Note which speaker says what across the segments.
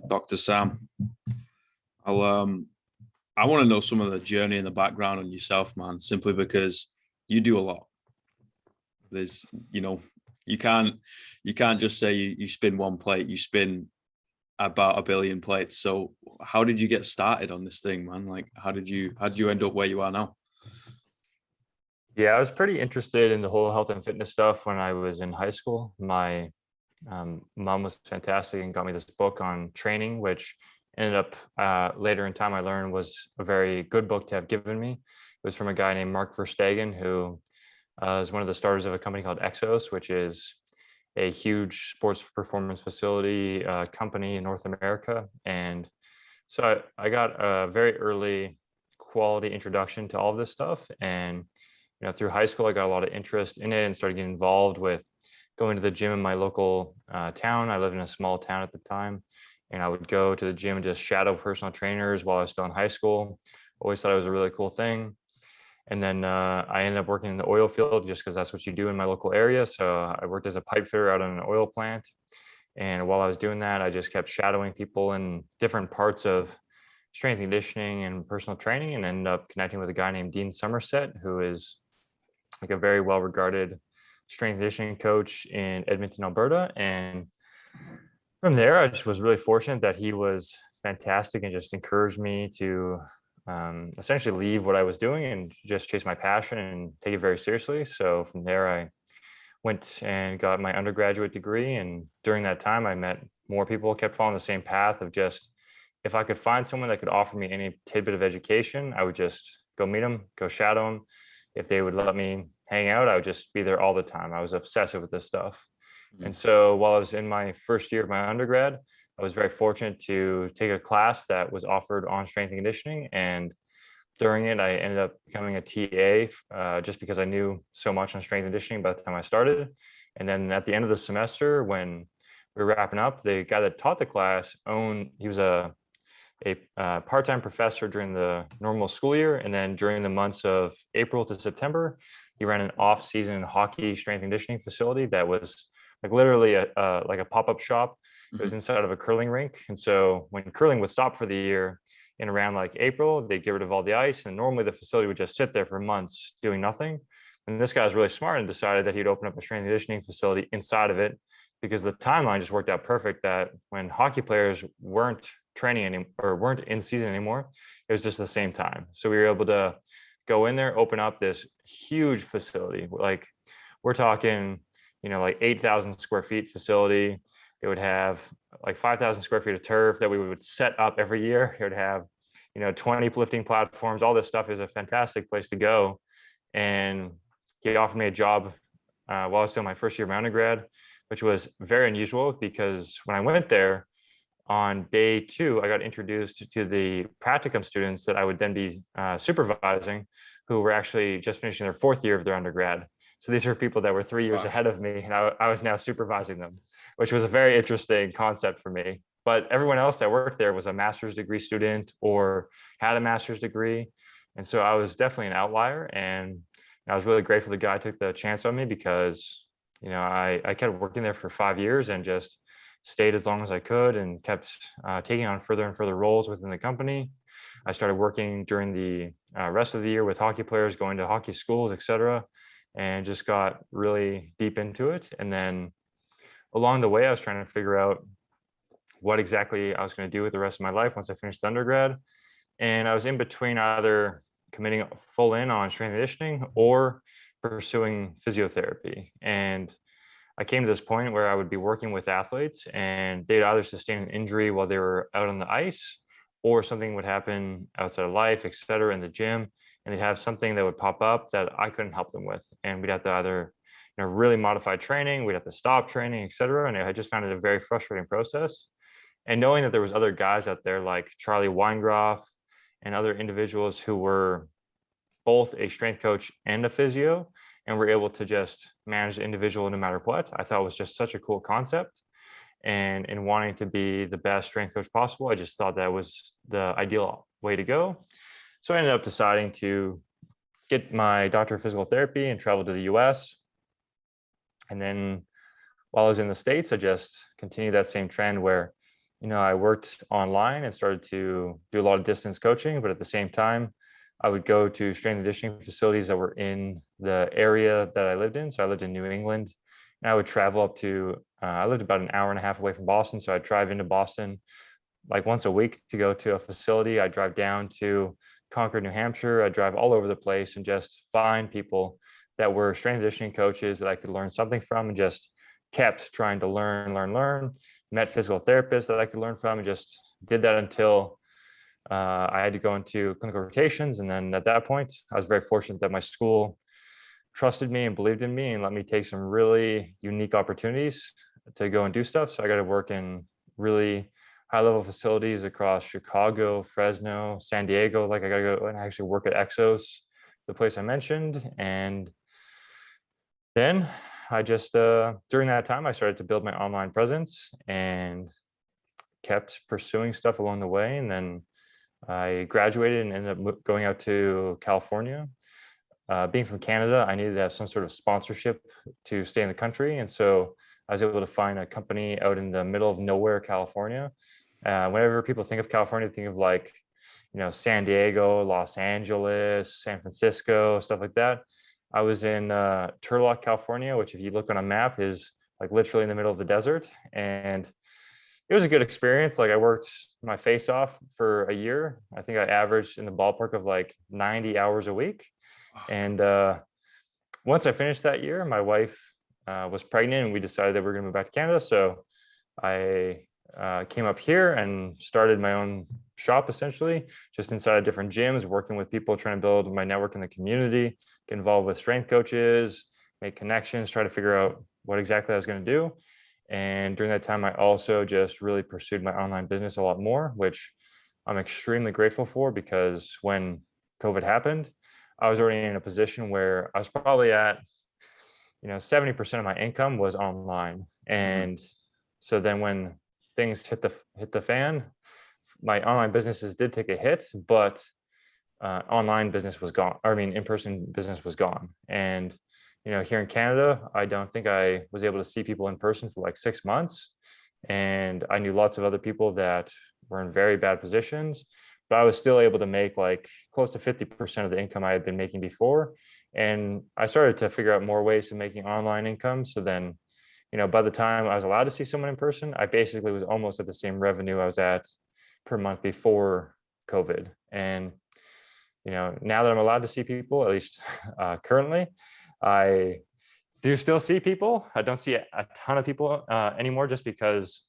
Speaker 1: Dr. Sam. I'll I want to know some of the journey and the background on yourself, man, simply because you do a lot. There's, you can't just say you spin one plate, you spin about a billion plates. So how did you get started on this thing, man? Like how did you end up where you are now?
Speaker 2: Yeah, I was pretty interested in the whole health and fitness stuff when I was in high school. My mom was fantastic and got me this book on training, which ended up later in time I learned was a very good book to have given me. It was from a guy named Mark Verstegen, who is one of the starters of a company called Exos, which is a huge sports performance facility company in North America. And so I got a very early quality introduction to all of this stuff. And through high school, I got a lot of interest in it and started getting involved with going to the gym in my local town. I lived in a small town at the time, and I would go to the gym and just shadow personal trainers while I was still in high school. Always thought it was a really cool thing. And then I ended up working in the oil field just because that's what you do in my local area. So I worked as a pipe fitter out on an oil plant. And while I was doing that, I just kept shadowing people in different parts of strength and conditioning and personal training, and ended up connecting with a guy named Dean Somerset, who is like a very well-regarded strength and conditioning coach in Edmonton, Alberta. And from there, I just was really fortunate that he was fantastic and just encouraged me to essentially leave what I was doing and just chase my passion and take it very seriously. So from there, I went and got my undergraduate degree. And during that time, I met more people, kept following the same path of just, if I could find someone that could offer me any tidbit of education, I would just go meet them, go shadow them. If they would let me hang out, I would just be there all the time. I was obsessive with this stuff. And so while I was in my first year of my undergrad, I was very fortunate to take a class that was offered on strength and conditioning. And during it, I ended up becoming a TA just because I knew so much on strength and conditioning by the time I started. And then at the end of the semester, when we were wrapping up, the guy that taught the class he was a part-time professor during the normal school year. And then during the months of April to September, he ran an off-season hockey strength and conditioning facility that was like literally like a pop-up shop. It was inside of a curling rink. And so when curling would stop for the year in around like April, they'd get rid of all the ice. And normally the facility would just sit there for months doing nothing. And this guy was really smart and decided that he'd open up a strength and conditioning facility inside of it, because the timeline just worked out perfect that when hockey players weren't training anymore or weren't in season anymore, it was just the same time. So we were able to go in there, open up this huge facility. Like we're talking, like 8,000 square feet facility. It would have like 5,000 square feet of turf that we would set up every year. It would have, 20 lifting platforms. All this stuff is a fantastic place to go. And he offered me a job while I was still in my first year of my undergrad, which was very unusual because when I went there on day 2, I got introduced to the practicum students that I would then be supervising, who were actually just finishing their 4th year of their undergrad. So these were people that were 3 years ahead of me, and I was now supervising them, which was a very interesting concept for me. But everyone else that worked there was a master's degree student or had a master's degree. And so I was definitely an outlier. And I was really grateful the guy took the chance on me because, I kept working there for 5 years and just stayed as long as I could and kept taking on further and further roles within the company. I started working during the rest of the year with hockey players, going to hockey schools, etc., and just got really deep into it. And then along the way, I was trying to figure out what exactly I was going to do with the rest of my life once I finished undergrad. And I was in between either committing full in on strength and conditioning or pursuing physiotherapy. And I came to this point where I would be working with athletes and they'd either sustain an injury while they were out on the ice, or something would happen outside of life, et cetera, in the gym. And they'd have something that would pop up that I couldn't help them with. And we'd have to either, really modify training, we'd have to stop training, et cetera. And I just found it a very frustrating process. And knowing that there was other guys out there like Charlie Weingroff and other individuals who were both a strength coach and a physio, and were able to just manage the individual no matter what, I thought was just such a cool concept. And in wanting to be the best strength coach possible, I just thought that was the ideal way to go. So I ended up deciding to get my doctorate of physical therapy and travel to the US. And then while I was in the States, I just continued that same trend where I worked online and started to do a lot of distance coaching, but at the same time, I would go to strength and conditioning facilities that were in the area that I lived in. So I lived in New England, and I would travel up to, I lived about an hour and a half away from Boston. So I'd drive into Boston like once a week to go to a facility. I'd drive down to Concord, New Hampshire. I'd drive all over the place and just find people that were strength and conditioning coaches that I could learn something from, and just kept trying to learn, met physical therapists that I could learn from, and just did that until I had to go into clinical rotations. And then at that point, I was very fortunate that my school trusted me and believed in me and let me take some really unique opportunities to go and do stuff. So I got to work in really high level facilities across Chicago, Fresno, San Diego. Like I got to go and actually work at Exos, the place I mentioned. And then I just, during that time, I started to build my online presence and kept pursuing stuff along the way. And then I graduated and ended up going out to California. Being from Canada, I needed to have some sort of sponsorship to stay in the country. And so I was able to find a company out in the middle of nowhere, California. Whenever people think of California, think of like, San Diego, Los Angeles, San Francisco, stuff like that. I was in Turlock, California, which if you look on a map is like literally in the middle of the desert. And it was a good experience. Like I worked my face off for a year. I think I averaged in the ballpark of like 90 hours a week. And once I finished that year, my wife was pregnant and we decided that we are going to move back to Canada. So I came up here and started my own shop, essentially, just inside different gyms, working with people, trying to build my network in the community, get involved with strength coaches, make connections, try to figure out what exactly I was going to do. And during that time, I also just really pursued my online business a lot more, which I'm extremely grateful for, because when COVID happened, I was already in a position where I was probably at, 70% of my income was online. And so then when things hit the fan, my online businesses did take a hit, but online business was gone. I mean, in-person business was gone. And here in Canada, I don't think I was able to see people in person for like 6 months. And I knew lots of other people that were in very bad positions, but I was still able to make like close to 50% of the income I had been making before. And I started to figure out more ways of making online income. So then, by the time I was allowed to see someone in person, I basically was almost at the same revenue I was at per month before COVID. And, now that I'm allowed to see people, at least currently, I do still see people. I don't see a ton of people anymore, just because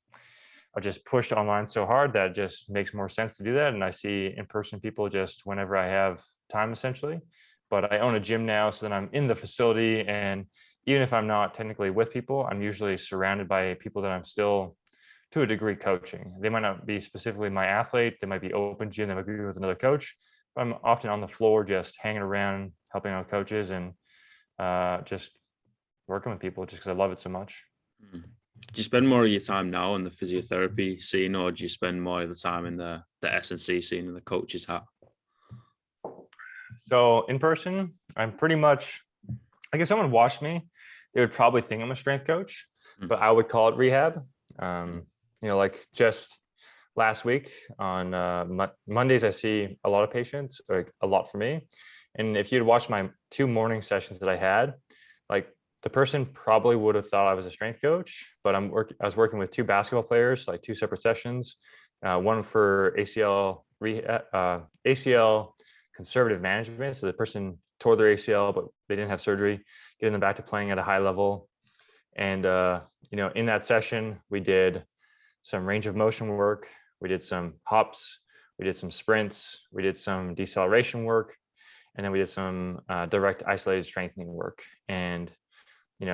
Speaker 2: I've just pushed online so hard that it just makes more sense to do that. And I see in-person people just whenever I have time, essentially. But I own a gym now, so then I'm in the facility. And even if I'm not technically with people, I'm usually surrounded by people that I'm still, to a degree, coaching. They might not be specifically my athlete. They might be open gym. They might be with another coach. But I'm often on the floor just hanging around, helping out coaches, and just working with people just because I love it so much.
Speaker 1: Do you spend more of your time now in the physiotherapy scene, or do you spend more of the time in the S&C scene and the coach's hat?
Speaker 2: So in person, I'm pretty much, like if someone watched me, they would probably think I'm a strength coach, but I would call it rehab. Like just last week on Mondays, I see a lot of patients, like a lot for me. And if you'd watched my 2 morning sessions that I had, like the person probably would have thought I was a strength coach, but I was working with 2 basketball players, like 2 separate sessions, one for ACL conservative management. So the person tore their ACL, but they didn't have surgery, getting them back to playing at a high level. And, in that session, we did some range of motion work. We did some hops, we did some sprints, we did some deceleration work, and then we did some direct isolated strengthening work. And,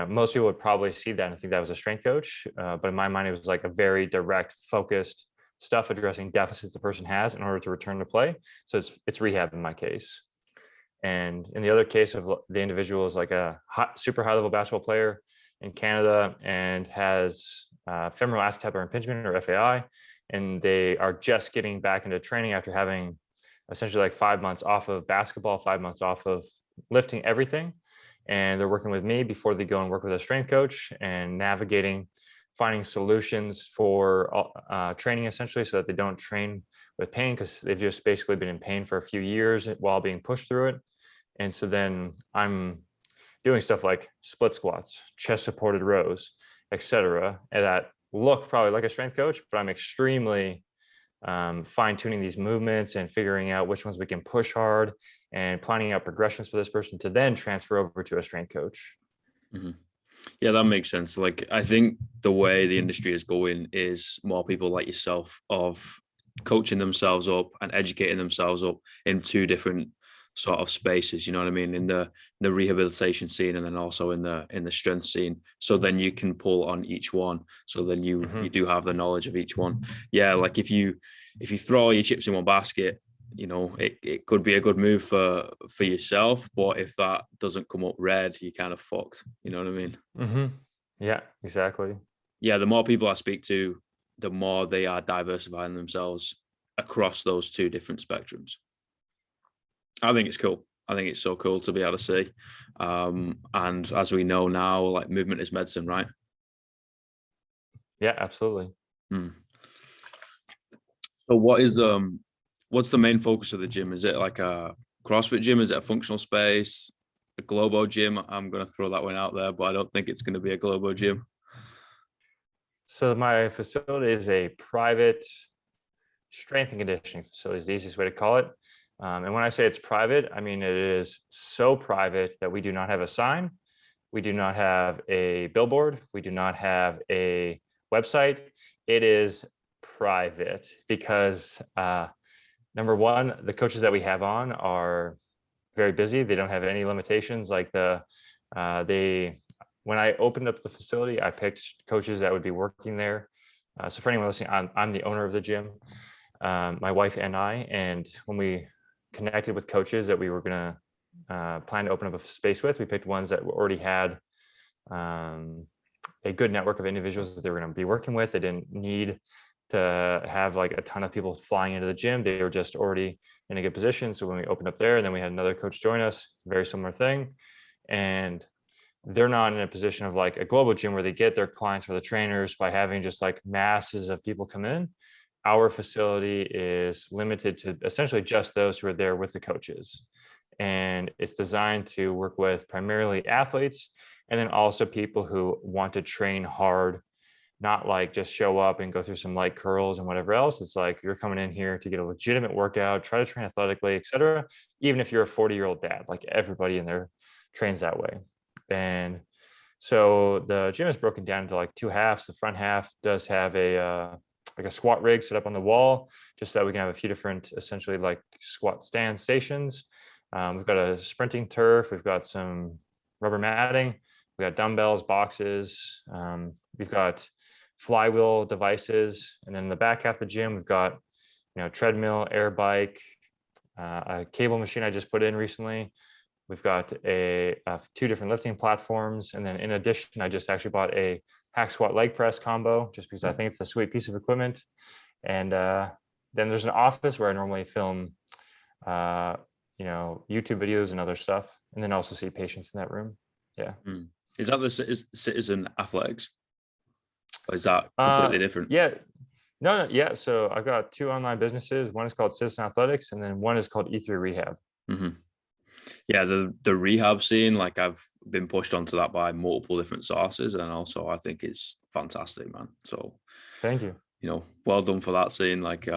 Speaker 2: most people would probably see that and think that was a strength coach. But in my mind, it was like a very direct, focused stuff addressing deficits the person has in order to return to play. So it's rehab in my case. And in the other case of the individual is like a super high level basketball player in Canada and has femoral acetabular impingement, or FAI, and they are just getting back into training after having essentially like 5 months off of basketball, 5 months off of lifting everything. And they're working with me before they go and work with a strength coach and navigating finding solutions for training essentially, so that they don't train with pain, because they've just basically been in pain for a few years while being pushed through it. And so then I'm doing stuff like split squats, chest supported rows, etc., and that look probably like a strength coach, but I'm extremely fine tuning these movements and figuring out which ones we can push hard and planning out progressions for this person to then transfer over to a strength coach.
Speaker 1: Mm-hmm. Yeah, that makes sense. Like, I think the way the industry is going is more people like yourself of coaching themselves up and educating themselves up in two different sort of spaces. You know what I mean? In the rehabilitation scene, and then also in the strength scene. So then you can pull on each one. So then you do have the knowledge of each one. Yeah, like if you throw all your chips in one basket, you know, it could be a good move for yourself, but if that doesn't come up red, you kind of fucked. You know what I mean?
Speaker 2: Yeah, exactly.
Speaker 1: Yeah, the more people I speak to, the more they are diversifying themselves across those two different spectrums. I think it's cool. I think it's so cool to be able to see. And as we know now, like, movement is medicine, right?
Speaker 2: Yeah, absolutely.
Speaker 1: Hmm. So what's the main focus of the gym? Is it like a CrossFit gym? Is it a functional space? A Globo gym? I'm going to throw that one out there, but I don't think it's going to be a Globo gym.
Speaker 2: So my facility is a private strength and conditioning facility, is the easiest way to call it. And when I say it's private, I mean it is so private that we do not have a sign. We do not have a billboard. We do not have a website. It is private because number one, the coaches that we have on are very busy. They don't have any limitations. Like when I opened up the facility, I picked coaches that would be working there. So for anyone listening, I'm the owner of the gym, my wife and I. And when we connected with coaches that we were going to plan to open up a space with, we picked ones that already had a good network of individuals that they were going to be working with. They didn't need to have like a ton of people flying into the gym. They were just already in a good position. So when we opened up there, and then we had another coach join us, very similar thing. And they're not in a position of like a global gym where they get their clients or the trainers by having just like masses of people come in. Our facility is limited to essentially just those who are there with the coaches. And it's designed to work with primarily athletes, and then also people who want to train hard, not like just show up and go through some light curls and whatever else. It's like you're coming in here to get a legitimate workout, try to train athletically, etc. Even if you're a 40-year-old dad, like everybody in there trains that way. And so the gym is broken down into like two halves. The front half does have a like a squat rig set up on the wall, just so that we can have a few different essentially like squat stand stations. We've got a sprinting turf. We've got some rubber matting. We got dumbbells, boxes. We've got flywheel devices, and then in the back half of the gym, we've got treadmill, air bike, a cable machine I just put in recently. We've got two different lifting platforms, and then in addition, I just actually bought a hack squat leg press combo just because I think it's a sweet piece of equipment. And then there's an office where I normally film, YouTube videos and other stuff, and then also see patients in that room. Yeah.
Speaker 1: Is that the Citizen Athletics? Or is that completely different?
Speaker 2: Yeah. No, yeah. So I've got two online businesses. One is called Citizen Athletics, and then one is called E3 Rehab.
Speaker 1: Yeah, the rehab scene, like, I've been pushed onto that by multiple different sources, and also I think it's fantastic, man. So
Speaker 2: thank you.
Speaker 1: Well done for that scene. Like,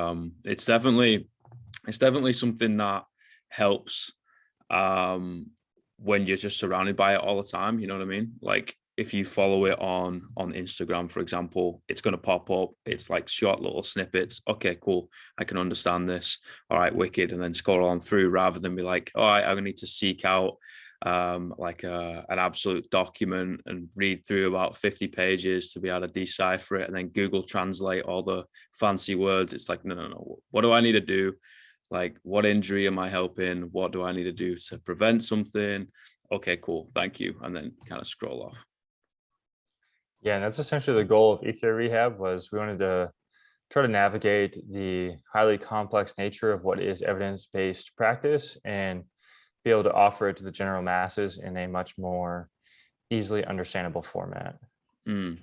Speaker 1: it's definitely something that helps when you're just surrounded by it all the time. You know what I mean? Like, if you follow it on Instagram, for example, it's going to pop up. It's like short little snippets. Okay, cool. I can understand this. All right, wicked. And then scroll on through, rather than be like, all right, I'm going to need to seek out like an absolute document and read through about 50 pages to be able to decipher it, and then Google translate all the fancy words. It's like, no. What do I need to do? Like, what injury am I helping? What do I need to do to prevent something? Okay, cool. Thank you. And then kind of scroll off.
Speaker 2: Yeah, and that's essentially the goal of E3 Rehab. Was we wanted to try to navigate the highly complex nature of what is evidence-based practice and be able to offer it to the general masses in a much more easily understandable format.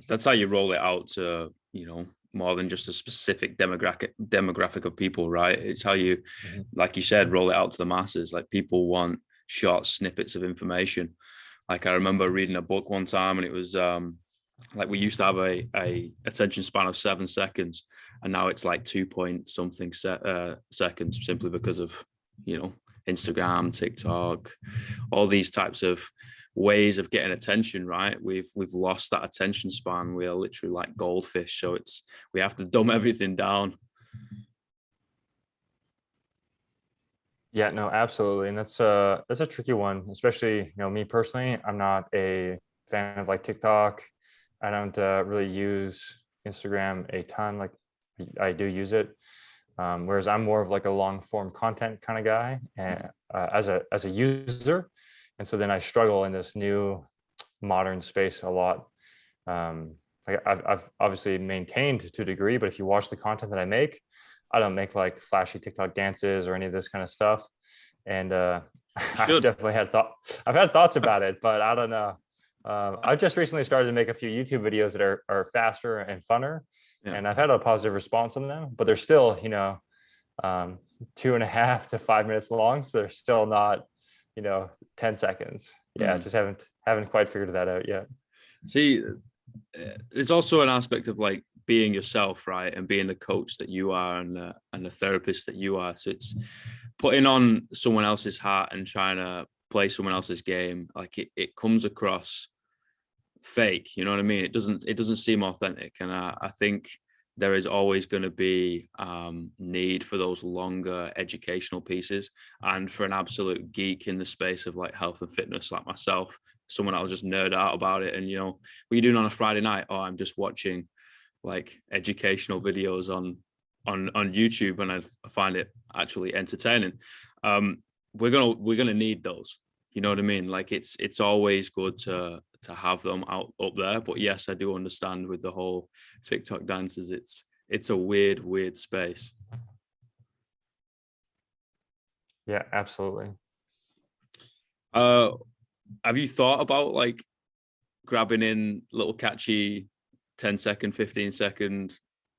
Speaker 1: That's how you roll it out to, more than just a specific demographic of people, right? It's how you, like you said, roll it out to the masses. Like people want short snippets of information. Like I remember reading a book one time, and it was like we used to have a attention span of 7 seconds, and now it's like 2 point something seconds, simply because of Instagram, TikTok, all these types of ways of getting attention. Right, we've lost that attention span. We are literally like goldfish, so we have to dumb everything down.
Speaker 2: Yeah, no, absolutely. And that's a tricky one, especially, me personally, I'm not a fan of like TikTok. I don't really use Instagram a ton. Like I do use it. Whereas I'm more of like a long form content kind of guy, and as a user. And so then I struggle in this new modern space a lot. Like I've obviously maintained to a degree, but if you watch the content that I make, I don't make like flashy TikTok dances or any of this kind of stuff. And I've definitely I've had thoughts about it, but I don't know. I've just recently started to make a few YouTube videos that are faster and funner, and I've had a positive response on them, but they're still, 2.5 to 5 minutes long. So they're still not, 10 seconds. Yeah. Just haven't quite figured that out yet.
Speaker 1: See, it's also an aspect of like being yourself, right? And being the coach that you are, and the therapist that you are. So it's putting on someone else's hat and trying to play someone else's game. Like it comes across fake, you know what I mean? It doesn't seem authentic. And I think there is always going to be need for those longer educational pieces, and for an absolute geek in the space of like health and fitness like myself, someone that'll just nerd out about it. And what are you doing on a Friday night? Oh, I'm just watching like educational videos on YouTube, and I find it actually entertaining. We're gonna need those, you know what I mean? Like it's always good to have them up there. But yes, I do understand with the whole TikTok dances, it's a weird space.
Speaker 2: Yeah, absolutely.
Speaker 1: Have you thought about like grabbing in little catchy 10-second, 15-second,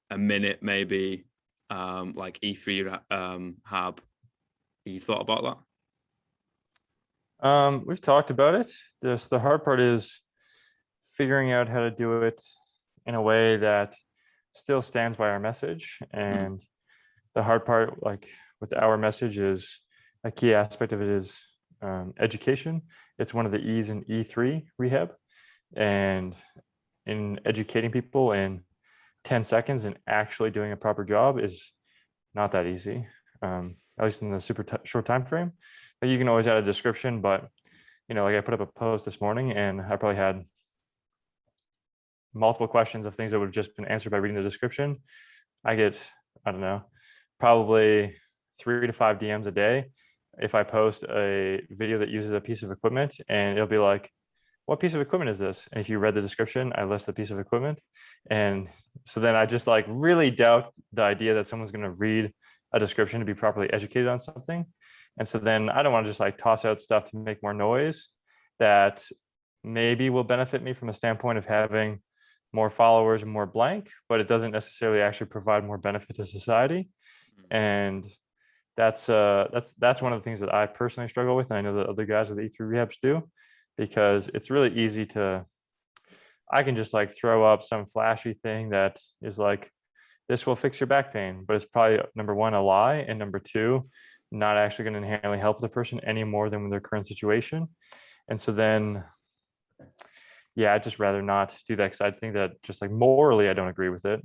Speaker 1: a minute maybe, like E3 hab? Have you thought about that?
Speaker 2: We've talked about it. The hard part is figuring out how to do it in a way that still stands by our message. And the hard part, like with our message, is a key aspect of it is education. It's one of the E's in E3 rehab. And in educating people in 10 seconds and actually doing a proper job is not that easy, at least in the super short time frame. But you can always add a description. But like I put up a post this morning, and I probably had multiple questions of things that would have just been answered by reading the description. I get, I don't know, probably 3 to 5 DMs a day if I post a video that uses a piece of equipment, and it'll be like, what piece of equipment is this? And if you read the description, I list the piece of equipment. And so then I just like really doubt the idea that someone's going to read a description to be properly educated on something. And so then I don't want to just like toss out stuff to make more noise that maybe will benefit me from a standpoint of having more followers and more blank, but it doesn't necessarily actually provide more benefit to society. And that's one of the things that I personally struggle with, and I know that other guys with E3 rehabs do, because it's really easy I can just like throw up some flashy thing that is like, this will fix your back pain, but it's probably, number one, a lie, and number two, not actually going to inherently help the person any more than with their current situation. And so then, yeah, I'd just rather not do that, because I think that just like morally, I don't agree with it.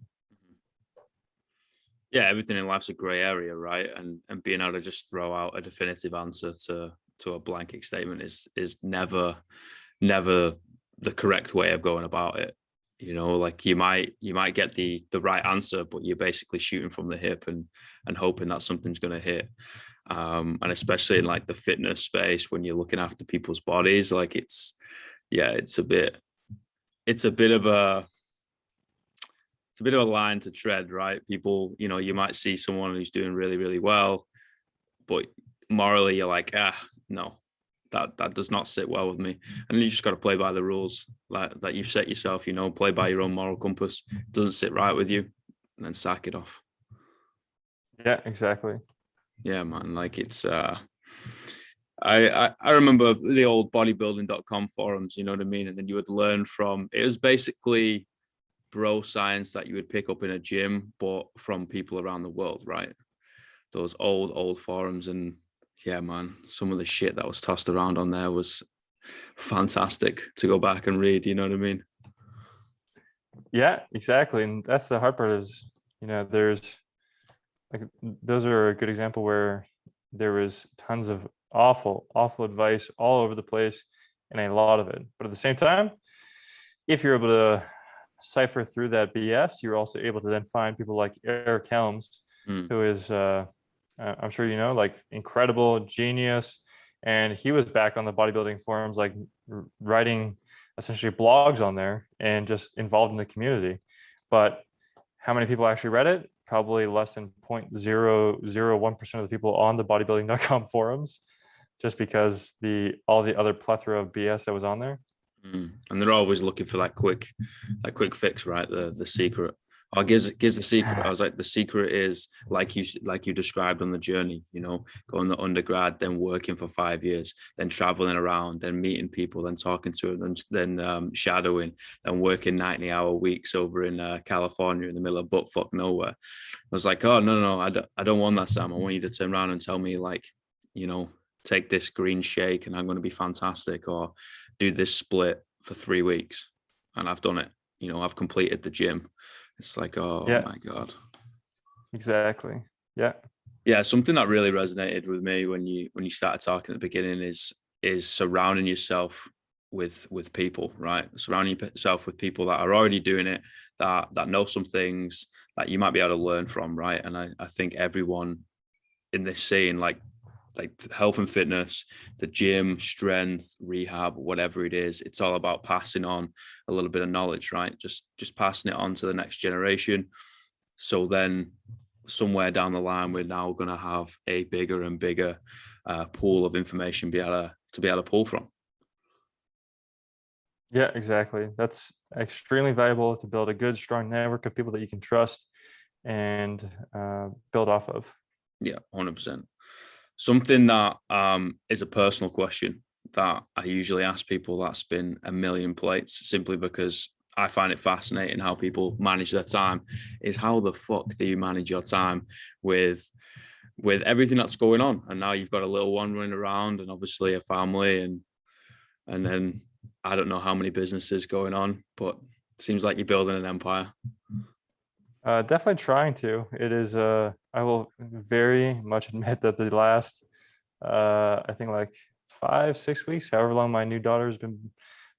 Speaker 1: Yeah, everything in life's a gray area, right? And being able to just throw out a definitive answer to a blanket statement is never the correct way of going about it. Like you might get the right answer, but you're basically shooting from the hip and hoping that something's going to hit. And especially in like the fitness space, when you're looking after people's bodies, like it's a bit of a line to tread, right? People, you might see someone who's doing really, really well, but morally you're like, no, that does not sit well with me. And you just got to play by the rules like that you've set yourself. Play by your own moral compass. It doesn't sit right with you, and then sack it off.
Speaker 2: Yeah, exactly.
Speaker 1: Yeah, man. Like it's I remember the old bodybuilding.com forums, you know what I mean? And then you would learn from it was basically bro science that you would pick up in a gym, but from people around the world, right? Those old forums. And yeah, man, some of the shit that was tossed around on there was fantastic to go back and read, you know what I mean?
Speaker 2: Yeah, exactly. And that's the hard part is, there's like, those are a good example where there was tons of awful advice all over the place and a lot of it. But at the same time, if you're able to cipher through that BS, you're also able to then find people like Eric Helms, who is, I'm sure like incredible genius. And he was back on the bodybuilding forums, like writing essentially blogs on there and just involved in the community. But how many people actually read it? Probably less than 0.001% of the people on the bodybuilding.com forums, just because all the other plethora of BS that was on there.
Speaker 1: And they're always looking for that quick fix, right? The secret. Or gives the secret. I was like, the secret is like you described on the journey, going to undergrad, then working for 5 years, then traveling around, then meeting people, then talking to them, then shadowing, and working 90-hour weeks over in California in the middle of buttfuck nowhere. I was like, oh no, I don't want that, Sam. I want you to turn around and tell me, like, take this green shake and I'm going to be fantastic, or do this split for 3 weeks. And I've done it. I've completed the gym. It's like, oh yeah. My God.
Speaker 2: Exactly. Yeah.
Speaker 1: Yeah. Something that really resonated with me when you started talking at the beginning is surrounding yourself with people, right? Surrounding yourself with people that are already doing it, that know some things that you might be able to learn from, right? And I think everyone in this scene, like health and fitness, the gym, strength, rehab, whatever it is, it's all about passing on a little bit of knowledge, right? Just passing it on to the next generation. So then somewhere down the line, we're now going to have a bigger and bigger pool of information to be able to pull from.
Speaker 2: Yeah, exactly. That's extremely valuable to build a good, strong network of people that you can trust and build off of.
Speaker 1: Yeah, 100%. Something that is a personal question that I usually ask people that's been a million plates, simply because I find it fascinating how people manage their time, is how the fuck do you manage your time with everything that's going on? And now you've got a little one running around, and obviously a family, and then I don't know how many businesses going on, but it seems like you're building an empire.
Speaker 2: Definitely trying to. It is, I will very much admit that the last, I think like 5-6 weeks, however long my new daughter has been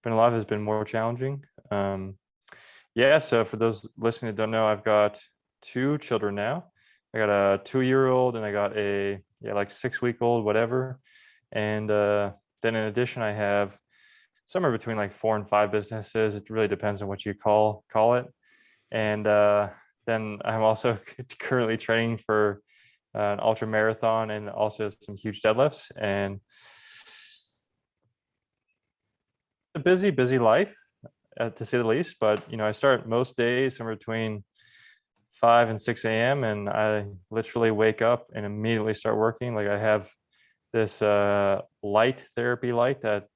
Speaker 2: alive, has been more challenging. Yeah, so for those listening that don't know, I've got 2 children now. I got a 2-year-old and I got a 6-week-old, whatever. And then in addition, I have somewhere between like 4 and 5 businesses. It really depends on what you call it. And then I'm also currently training for an ultra marathon and also some huge deadlifts, and a busy life, to say the least. But I start most days somewhere between 5 and 6 a.m. and I literally wake up and immediately start working. Like I have this light therapy light that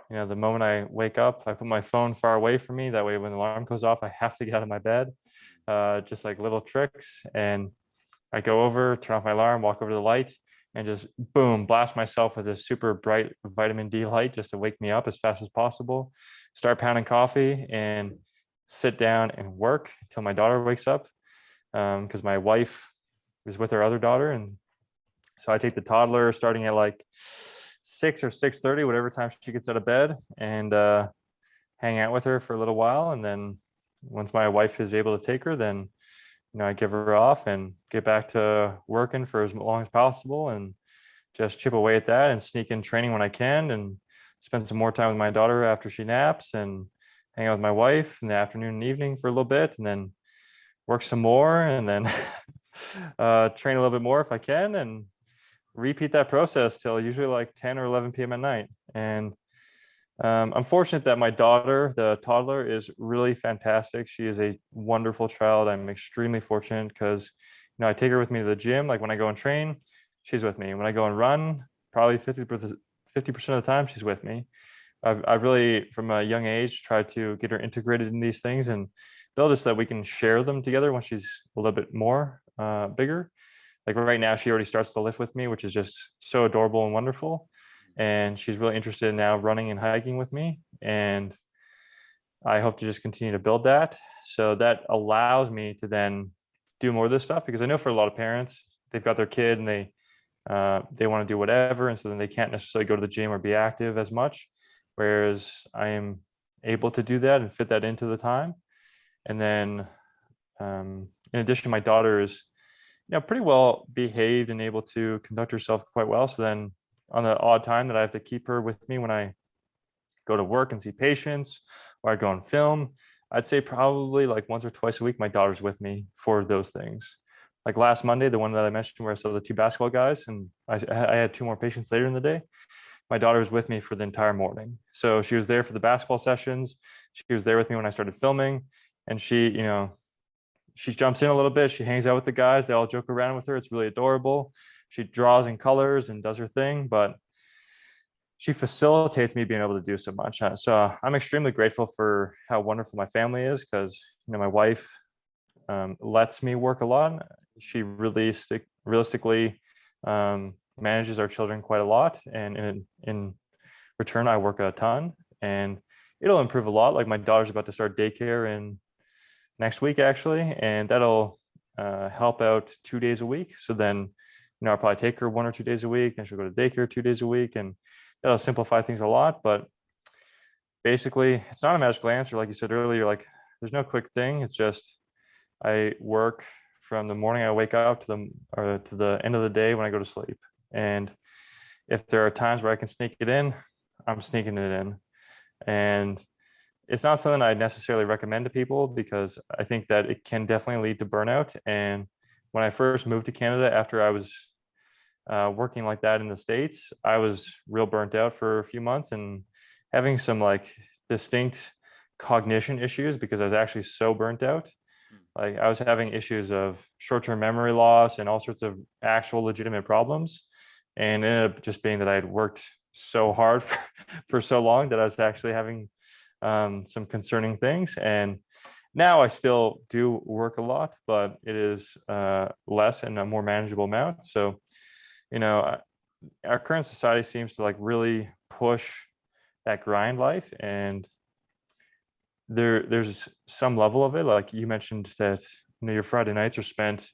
Speaker 2: the moment I wake up, I put my phone far away from me. That way, when the alarm goes off, I have to get out of my bed. Just like little tricks. And I go over, turn off my alarm, walk over to the light, and just boom, blast myself with a super bright vitamin D light just to wake me up as fast as possible. Start pounding coffee and sit down and work until my daughter wakes up, because my wife is with her other daughter. And so I take the toddler starting at like 6 or 6:30, whatever time she gets out of bed, and hang out with her for a little while. And then once my wife is able to take her, then I give her off and get back to working for as long as possible, and just chip away at that and sneak in training when I can, and spend some more time with my daughter after she naps, and hang out with my wife in the afternoon and evening for a little bit, and then work some more, and then train a little bit more if I can, and repeat that process till usually like 10 or 11 p.m. at night. And I'm fortunate that my daughter, the toddler, is really fantastic. She is a wonderful child. I'm extremely fortunate because, I take her with me to the gym. Like when I go and train, she's with me. When I go and run, probably 50% of the time, she's with me. I've really, from a young age, tried to get her integrated in these things and build it so that we can share them together when she's a little bit more bigger. Like right now, she already starts to lift with me, which is just so adorable and wonderful. And she's really interested in now running and hiking with me. And I hope to just continue to build that. So that allows me to then do more of this stuff, because I know for a lot of parents, they've got their kid and they want to do whatever. And so then they can't necessarily go to the gym or be active as much. Whereas I am able to do that and fit that into the time. And then in addition, my daughter is pretty well behaved and able to conduct herself quite well. So then on the odd time that I have to keep her with me when I go to work and see patients or I go and film, I'd say probably like once or twice a week, my daughter's with me for those things. Like last Monday, the one that I mentioned where I saw the 2 basketball guys and I had 2 more patients later in the day, my daughter was with me for the entire morning. So she was there for the basketball sessions. She was there with me when I started filming, and she jumps in a little bit. She hangs out with the guys. They all joke around with her. It's really adorable. She draws in colors and does her thing, but she facilitates me being able to do so much. So I'm extremely grateful for how wonderful my family is, because my wife lets me work a lot. She realistically manages our children quite a lot, and in return, I work a ton, and it'll improve a lot. Like my daughter's about to start daycare in next week actually, and that'll help out 2 days a week. So then I'll probably take her 1 or 2 days a week, and she'll go to daycare 2 days a week, and that'll simplify things a lot. But basically, it's not a magical answer. Like you said earlier, like there's no quick thing. It's just I work from the morning I wake up to the end of the day when I go to sleep. And if there are times where I can sneak it in, I'm sneaking it in. And it's not something I necessarily recommend to people, because I think that it can definitely lead to burnout. And when I first moved to Canada, after I was working like that in the States, I was real burnt out for a few months and having some like distinct cognition issues, because I was actually so burnt out. Like I was having issues of short-term memory loss and all sorts of actual legitimate problems. And it ended up just being that I had worked so hard for so long that I was actually having some concerning things. And now I still do work a lot, but it is less and a more manageable amount. So, our current society seems to like really push that grind life, and there's some level of it. Like you mentioned that your Friday nights are spent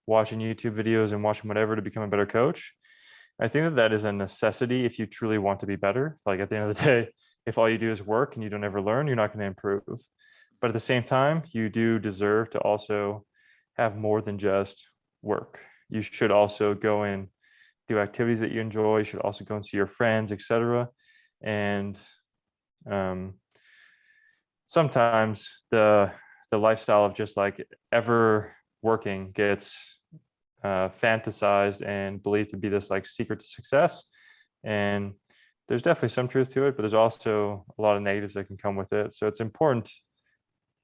Speaker 2: watching YouTube videos and watching whatever to become a better coach. I think that is a necessity if you truly want to be better. Like at the end of the day, if all you do is work and you don't ever learn, you're not going to improve. But at the same time, you do deserve to also have more than just work. You should also go and do activities that you enjoy. You should also go and see your friends, etc. And sometimes the lifestyle of just like ever working gets fantasized and believed to be this like secret to success. And there's definitely some truth to it, but there's also a lot of negatives that can come with it. So it's important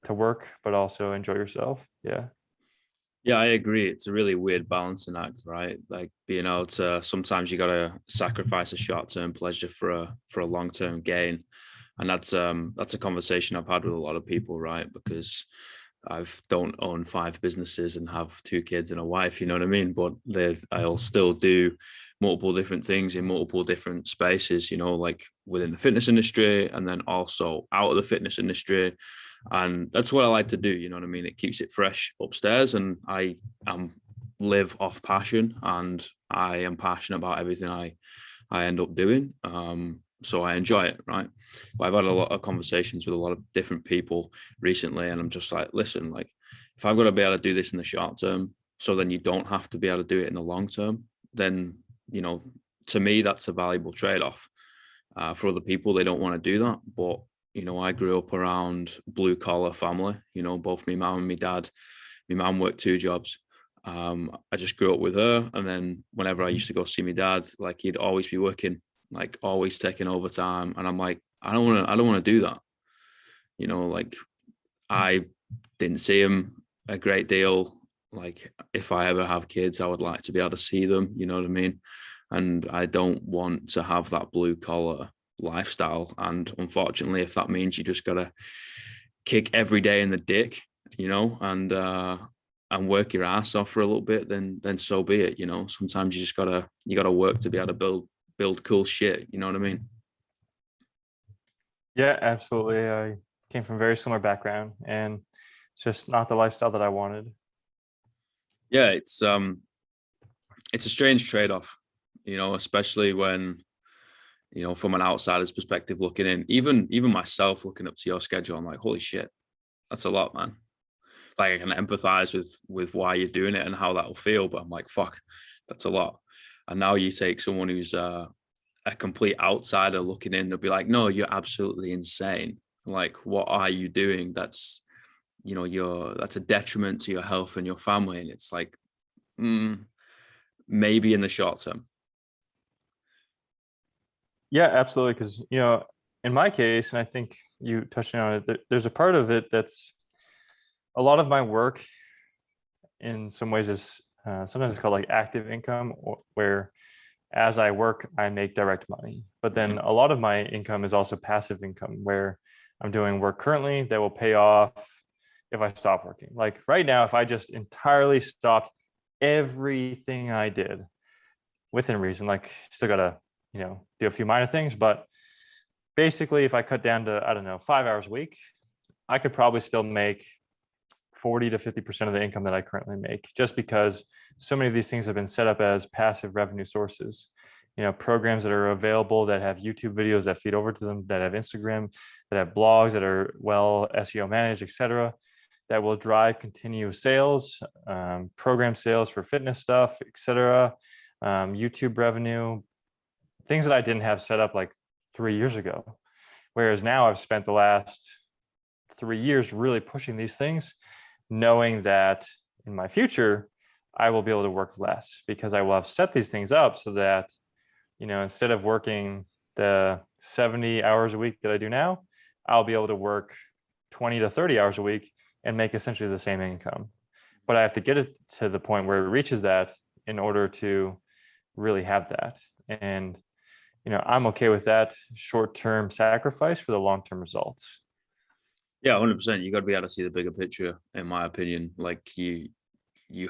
Speaker 2: to work, but also enjoy yourself. Yeah.
Speaker 1: Yeah, I agree. It's a really weird balancing act, right? Like being able to, sometimes you gotta sacrifice a short-term pleasure for a long-term gain. And that's a conversation I've had with a lot of people, right? Because I don't own 5 businesses and have 2 kids and a wife, you know what I mean? But I'll still do multiple different things in multiple different spaces, like within the fitness industry and then also out of the fitness industry. And that's what I like to do, you know what I mean? It keeps it fresh upstairs, and I live off passion, and I am passionate about everything I end up doing. So I enjoy it, right? But I've had a lot of conversations with a lot of different people recently, and I'm just like, listen, like if I've got to be able to do this in the short term, so then you don't have to be able to do it in the long term, then, to me, that's a valuable trade-off. For other people, they don't want to do that. But, I grew up around blue collar family, both my mom and my dad. My mom worked 2 jobs. I just grew up with her, and then whenever I used to go see my dad, like he'd always be working, like always taking overtime, and I'm like, I don't want to do that. Like I didn't see him a great deal. Like if I ever have kids, I would like to be able to see them. You know what I mean? And I don't want to have that blue collar lifestyle. And unfortunately, if that means you just gotta kick every day in the dick, and work your ass off for a little bit, then so be it. Sometimes you gotta work to be able to build cool shit. You know what I mean?
Speaker 2: Yeah, absolutely. I came from a very similar background, and it's just not the lifestyle that I wanted.
Speaker 1: Yeah, it's a strange trade-off, especially when, from an outsider's perspective looking in, even myself looking up to your schedule, I'm like, holy shit, that's a lot, man. Like I can empathize with why you're doing it and how that'll feel, but I'm like, fuck, that's a lot. And now you take someone who's a complete outsider looking in, they'll be like, no, you're absolutely insane. Like, what are you doing? That's that's a detriment to your health and your family. And it's like, maybe in the short term.
Speaker 2: Yeah, absolutely. Because, in my case, and I think you touched on it, there's a part of it that's a lot of my work in some ways is sometimes it's called like active income, where as I work, I make direct money. But then a lot of my income is also passive income, where I'm doing work currently that will pay off if I stop working. Like right now, if I just entirely stopped everything I did within reason, like still gotta, do a few minor things, but basically if I cut down to, I don't know, 5 hours a week, I could probably still make 40 to 50% of the income that I currently make, just because so many of these things have been set up as passive revenue sources. Programs that are available that have YouTube videos that feed over to them, that have Instagram, that have blogs that are well SEO managed, etc., that will drive continuous sales, program sales for fitness stuff, etc., YouTube revenue, things that I didn't have set up like 3 years ago. Whereas now I've spent the last 3 years really pushing these things, knowing that in my future, I will be able to work less because I will have set these things up so that, instead of working the 70 hours a week that I do now, I'll be able to work 20 to 30 hours a week and make essentially the same income. But I have to get it to the point where it reaches that in order to really have that. And, I'm okay with that short-term sacrifice for the long-term results.
Speaker 1: Yeah, 100%. You got to be able to see the bigger picture, in my opinion. Like you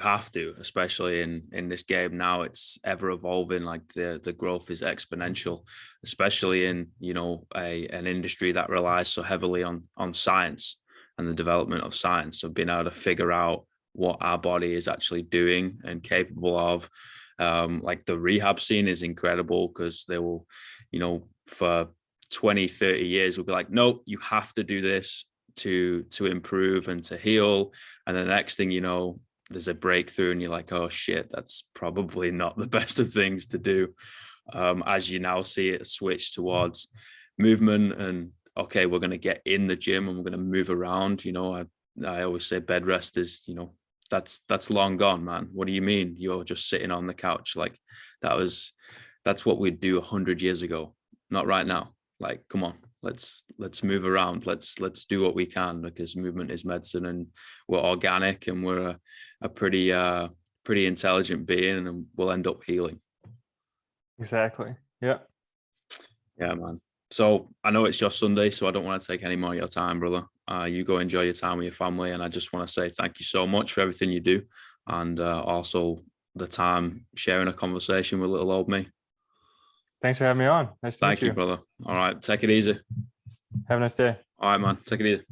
Speaker 1: have to, especially in this game now. It's ever evolving. Like the growth is exponential, especially in an industry that relies so heavily on science and the development of science. So being able to figure out what our body is actually doing and capable of. Like the rehab scene is incredible because they will, for 20, 30 years, will be like, no, you have to do this to improve and to heal. And the next thing you know, there's a breakthrough and you're like, oh shit, that's probably not the best of things to do. As you now see it switch towards movement and, okay, we're going to get in the gym and we're going to move around. I always say bed rest is, that's long gone, man. What do you mean? You're just sitting on the couch. Like that's what we'd do 100 years ago, not right now. Like, come on, let's move around. Let's do what we can, because movement is medicine and we're organic and we're a pretty intelligent being, and we'll end up healing.
Speaker 2: Exactly. Yeah.
Speaker 1: Yeah, man. So I know it's your Sunday, so I don't want to take any more of your time, brother. You go enjoy your time with your family. And I just want to say thank you so much for everything you do. And also the time sharing a conversation with little old me.
Speaker 2: Thanks for having me on. Nice to meet you.
Speaker 1: Thank you, brother. All right. Take it easy.
Speaker 2: Have a nice day.
Speaker 1: All right, man. Take it easy.